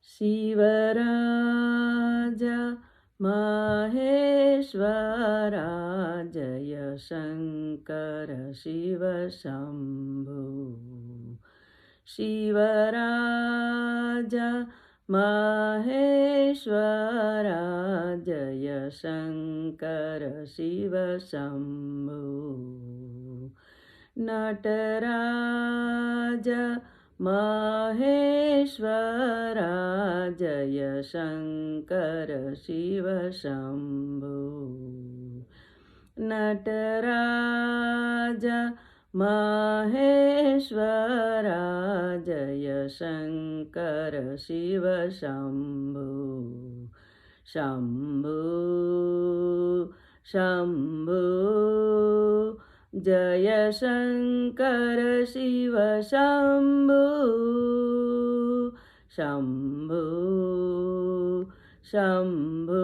Shivaraja Maheshwara Jai Shankar Shiva Shambho. Shivaraja Maheshwara Jai Shankar Shiva Shambho. Nataraj Maheshwara Jai Shankar Shiva Shambho. Nataraj Maheshwara Jai Shankar Shiva Shambho. Shambho Shambho Jai Shankar Shiva Shambho. Shambho Shambho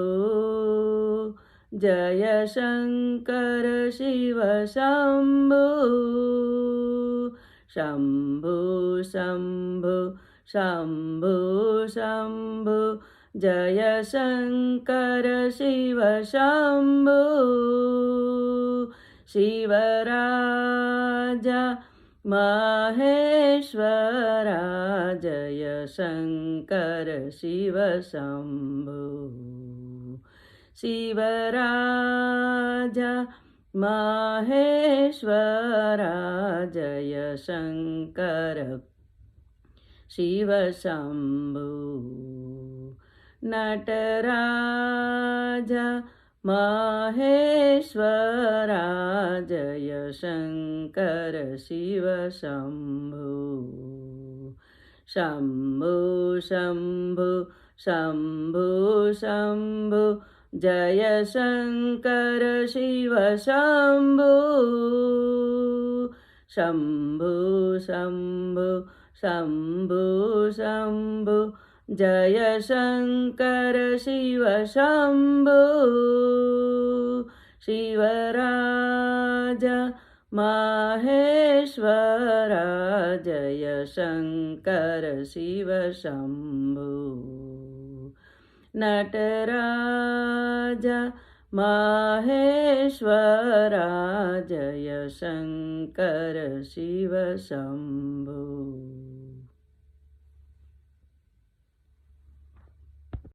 Jai Shankar Shiva Shambho. Shambho Shambho Shambho Shambho Jai Shankar Shiva Shambho. Shivaraja Maheshwara Jai Shankar Shiva Shambho. Shivaraja Maheshwara Jai Shankar Shiva Shambho. Nataraj Maheshwara Jai Shankar Shiva Shambho. Shambho Shambho Shambho Shambho Jai Shankar Shiva Shambho. Shambho Shambho Shambho Shambho Jai Shankar Shiva Shambho. Shivaraja Maheshwara Jai Shankar Shiva Shambho. Nataraj Maheshwara Jai Shankar Shiva Shambho.